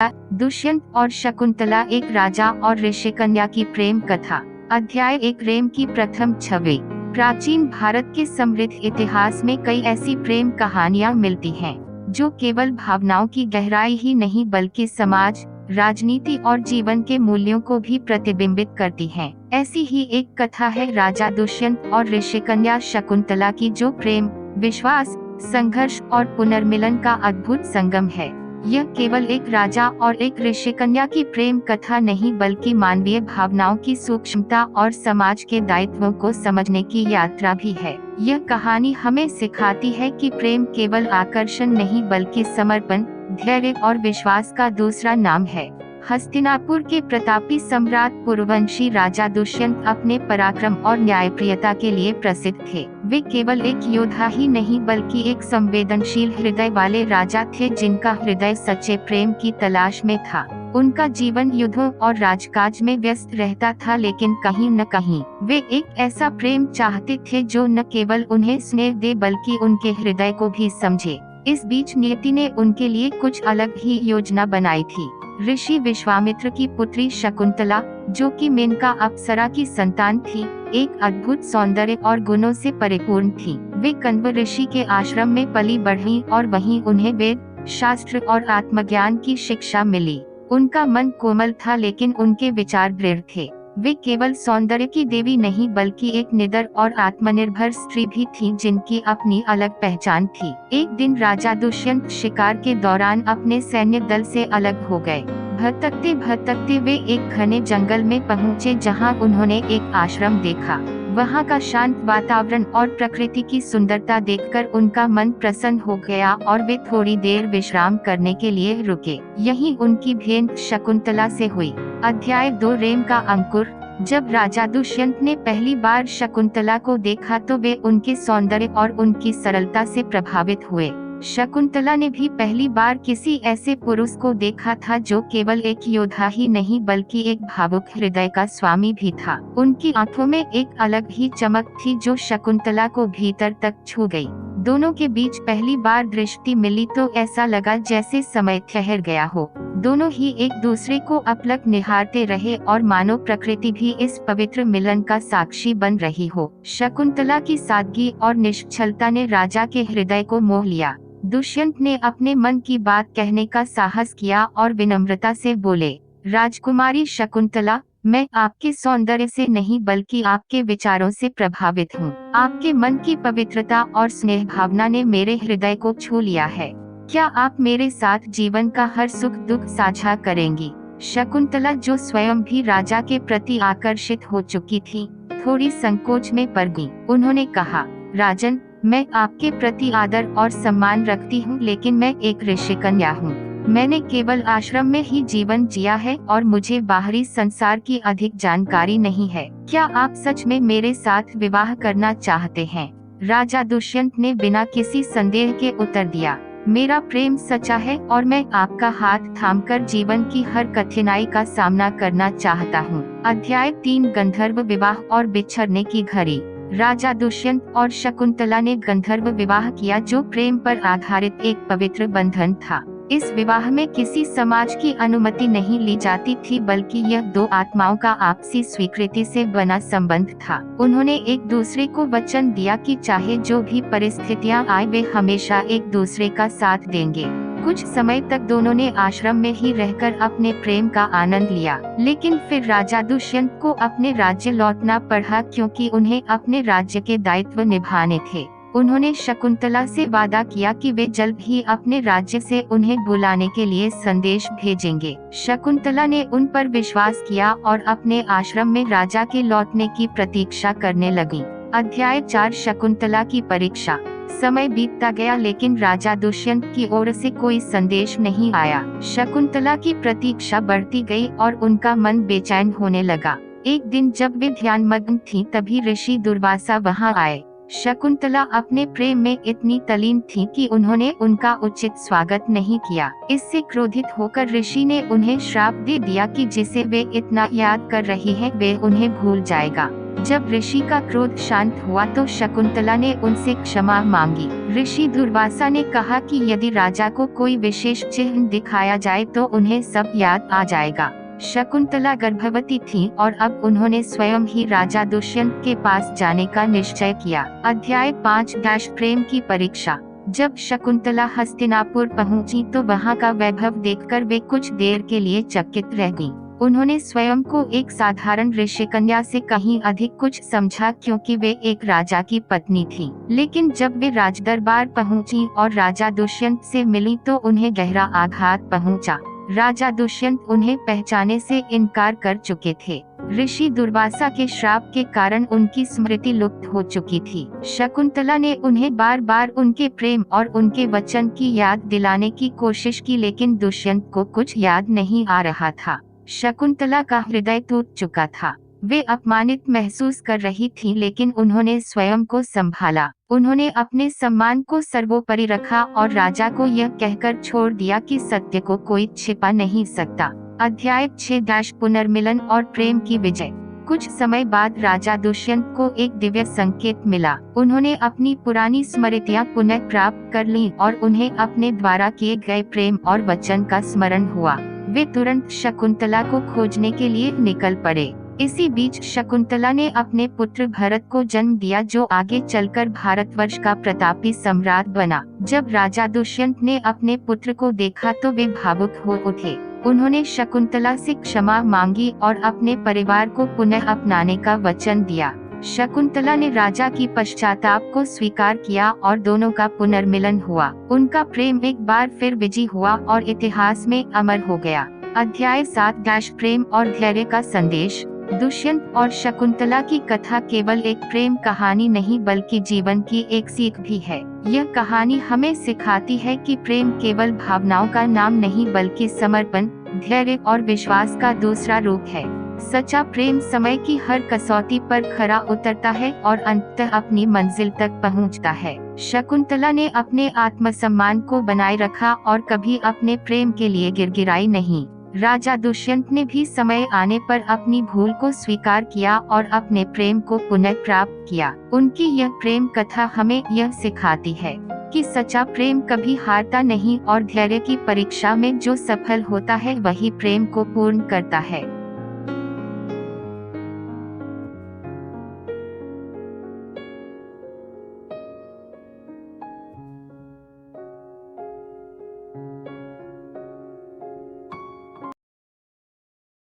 दुष्यंत और शकुंतला, एक राजा और ऋषिकन्या की प्रेम कथा। अध्याय 1, रेम की प्रथम छवि। प्राचीन भारत के समृद्ध इतिहास में कई ऐसी प्रेम कहानियां मिलती हैं, जो केवल भावनाओं की गहराई ही नहीं बल्कि समाज, राजनीति और जीवन के मूल्यों को भी प्रतिबिंबित करती हैं। ऐसी ही एक कथा है राजा दुष्यंत और ऋषिकन्या शकुंतला की, जो प्रेम, विश्वास, संघर्ष और पुनर्मिलन का अद्भुत संगम है। यह केवल एक राजा और एक ऋषिकन्या की प्रेम कथा नहीं बल्कि मानवीय भावनाओं की सूक्ष्मता और समाज के दायित्वों को समझने की यात्रा भी है। यह कहानी हमें सिखाती है कि प्रेम केवल आकर्षण नहीं बल्कि समर्पण, धैर्य और विश्वास का दूसरा नाम है। हस्तिनापुर के प्रतापी सम्राट पुरुवंशी राजा दुष्यंत अपने पराक्रम और न्यायप्रियता के लिए प्रसिद्ध थे। वे केवल एक योद्धा ही नहीं बल्कि एक संवेदनशील हृदय वाले राजा थे, जिनका हृदय सच्चे प्रेम की तलाश में था। उनका जीवन युद्धों और राजकाज में व्यस्त रहता था, लेकिन कहीं न कहीं वे एक ऐसा प्रेम चाहते थे जो न केवल उन्हें स्नेह दे बल्कि उनके हृदय को भी समझे। इस बीच नियति ने उनके लिए कुछ अलग ही योजना बनाई थी। ऋषि विश्वामित्र की पुत्री शकुंतला, जो कि मेनका अप्सरा की संतान थी, एक अद्भुत सौंदर्य और गुणों से परिपूर्ण थी। वे कण्व ऋषि के आश्रम में पली बढ़ी और वहीं उन्हें वेद, शास्त्र और आत्मज्ञान की शिक्षा मिली। उनका मन कोमल था लेकिन उनके विचार दृढ़ थे। वे केवल सौंदर्य की देवी नहीं बल्कि एक निडर और आत्मनिर्भर स्त्री भी थीं, जिनकी अपनी अलग पहचान थी। एक दिन राजा दुष्यंत शिकार के दौरान अपने सैन्य दल से अलग हो गए। भटकते भटकते वे एक घने जंगल में पहुंचे, जहां उन्होंने एक आश्रम देखा। वहां का शांत वातावरण और प्रकृति की सुंदरता देखकर उनका मन प्रसन्न हो गया और वे थोड़ी देर विश्राम करने के लिए रुके। यहीं उनकी भेंट शकुंतला से हुई। अध्याय 2, रेम का अंकुर। जब राजा दुष्यंत ने पहली बार शकुंतला को देखा तो वे उनके सौंदर्य और उनकी सरलता से प्रभावित हुए। शकुंतला ने भी पहली बार किसी ऐसे पुरुष को देखा था जो केवल एक योद्धा ही नहीं बल्कि एक भावुक हृदय का स्वामी भी था। उनकी आंखों में एक अलग ही चमक थी जो शकुंतला को भीतर तक छू गई। दोनों के बीच पहली बार दृष्टि मिली तो ऐसा लगा जैसे समय ठहर गया हो। दोनों ही एक दूसरे को अपलक निहारते रहे और मानो प्रकृति भी इस पवित्र मिलन का साक्षी बन रही हो। शकुंतला की सादगी और निश्चलता ने राजा के हृदय को मोह लिया। दुष्यंत ने अपने मन की बात कहने का साहस किया और विनम्रता से बोले, राजकुमारी शकुंतला, मैं आपके सौंदर्य से नहीं बल्कि आपके विचारों से प्रभावित हूँ। आपके मन की पवित्रता और स्नेह भावना ने मेरे हृदय को छू लिया है। क्या आप मेरे साथ जीवन का हर सुख दुख साझा करेंगी? शकुंतला, जो स्वयं भी राजा के प्रति आकर्षित हो चुकी थी, थोड़ी संकोच में पड़ गई। उन्होंने कहा, राजन, मैं आपके प्रति आदर और सम्मान रखती हूँ, लेकिन मैं एक ऋषिकन्या हूँ। मैंने केवल आश्रम में ही जीवन जिया है और मुझे बाहरी संसार की अधिक जानकारी नहीं है। क्या आप सच में मेरे साथ विवाह करना चाहते हैं? राजा दुष्यंत ने बिना किसी संदेह के उत्तर दिया, मेरा प्रेम सच्चा है और मैं आपका हाथ थामकर जीवन की हर कठिनाई का सामना करना चाहता हूँ। अध्याय 3, गंधर्व विवाह और बिछड़ने की घड़ी। राजा दुष्यंत और शकुंतला ने गंधर्व विवाह किया, जो प्रेम पर आधारित एक पवित्र बंधन था। इस विवाह में किसी समाज की अनुमति नहीं ली जाती थी बल्कि यह दो आत्माओं का आपसी स्वीकृति से बना संबंध था। उन्होंने एक दूसरे को वचन दिया कि चाहे जो भी परिस्थितियां आए वे हमेशा एक दूसरे का साथ देंगे। कुछ समय तक दोनों ने आश्रम में ही रहकर अपने प्रेम का आनंद लिया, लेकिन फिर राजा दुष्यंत को अपने राज्य लौटना पड़ा क्योंकि उन्हें अपने राज्य के दायित्व निभाने थे। उन्होंने शकुंतला से वादा किया कि वे जल्द ही अपने राज्य से उन्हें बुलाने के लिए संदेश भेजेंगे। शकुंतला ने उन पर विश्वास किया और अपने आश्रम में राजा के लौटने की प्रतीक्षा करने लगी। अध्याय 4, शकुंतला की परीक्षा। समय बीतता गया लेकिन राजा दुष्यंत की ओर से कोई संदेश नहीं आया। शकुंतला की प्रतीक्षा बढ़ती गई और उनका मन बेचैन होने लगा। एक दिन जब वे ध्यानमग्न थीं, तभी ऋषि दुर्वासा वहां आए। शकुंतला अपने प्रेम में इतनी तल्लीन थी कि उन्होंने उनका उचित स्वागत नहीं किया। इससे क्रोधित होकर ऋषि ने उन्हें श्राप दे दिया कि जिसे वे इतना याद कर रही हैं वे उन्हें भूल जाएगा। जब ऋषि का क्रोध शांत हुआ तो शकुंतला ने उनसे क्षमा मांगी। ऋषि दुर्वासा ने कहा कि यदि राजा को कोई विशेष चिन्ह दिखाया जाए तो उन्हें सब याद आ जाएगा। शकुंतला गर्भवती थी और अब उन्होंने स्वयं ही राजा दुष्यंत के पास जाने का निश्चय किया। अध्याय 5 प्रेम की परीक्षा। जब शकुंतला हस्तिनापुर पहुंची तो वहां का वैभव देखकर वे कुछ देर के लिए चकित रह गईं। उन्होंने स्वयं को एक साधारण ऋषिकन्या से कहीं अधिक कुछ समझा क्योंकि वे एक राजा की पत्नी थी। लेकिन जब वे राजदरबार पहुंची और राजा दुष्यंत से मिली तो उन्हें गहरा आघात पहुंचा। राजा दुष्यंत उन्हें पहचाने से इनकार कर चुके थे। ऋषि दुर्वासा के श्राप के कारण उनकी स्मृति लुप्त हो चुकी थी। शकुंतला ने उन्हें बार बार उनके प्रेम और उनके वचन की याद दिलाने की कोशिश की, लेकिन दुष्यंत को कुछ याद नहीं आ रहा था। शकुंतला का हृदय टूट चुका था। वे अपमानित महसूस कर रही थी, लेकिन उन्होंने स्वयं को संभाला। उन्होंने अपने सम्मान को सर्वोपरि रखा और राजा को यह कहकर छोड़ दिया कि सत्य को कोई छिपा नहीं सकता। अध्याय 6 पुनर्मिलन और प्रेम की विजय। कुछ समय बाद राजा दुष्यंत को एक दिव्य संकेत मिला। उन्होंने अपनी पुरानी स्मृतियां पुनः प्राप्त कर लीं और उन्हें अपने द्वारा किए गए प्रेम और वचन का स्मरण हुआ। वे तुरंत शकुंतला को खोजने के लिए निकल पड़े। इसी बीच शकुंतला ने अपने पुत्र भरत को जन्म दिया, जो आगे चलकर भारतवर्ष का प्रतापी सम्राट बना। जब राजा दुष्यंत ने अपने पुत्र को देखा तो वे भावुक हो उठे। उन्होंने शकुंतला से क्षमा मांगी और अपने परिवार को पुनः अपनाने का वचन दिया। शकुंतला ने राजा की पश्चाताप को स्वीकार किया और दोनों का पुनर्मिलन हुआ। उनका प्रेम एक बार फिर विजयी हुआ और इतिहास में अमर हो गया। अध्याय 7 प्रेम और धैर्य का संदेश। दुष्यंत और शकुंतला की कथा केवल एक प्रेम कहानी नहीं बल्कि जीवन की एक सीख भी है। यह कहानी हमें सिखाती है कि प्रेम केवल भावनाओं का नाम नहीं बल्कि समर्पण, धैर्य और विश्वास का दूसरा रूप है। सच्चा प्रेम समय की हर कसौटी पर खरा उतरता है और अंततः अपनी मंजिल तक पहुंचता है। शकुंतला ने अपने आत्मसम्मान को बनाए रखा और कभी अपने प्रेम के लिए गिड़गिड़ाई नहीं। राजा दुष्यंत ने भी समय आने पर अपनी भूल को स्वीकार किया और अपने प्रेम को पुनः प्राप्त किया। उनकी यह प्रेम कथा हमें यह सिखाती है कि सच्चा प्रेम कभी हारता नहीं और धैर्य की परीक्षा में जो सफल होता है वही प्रेम को पूर्ण करता है।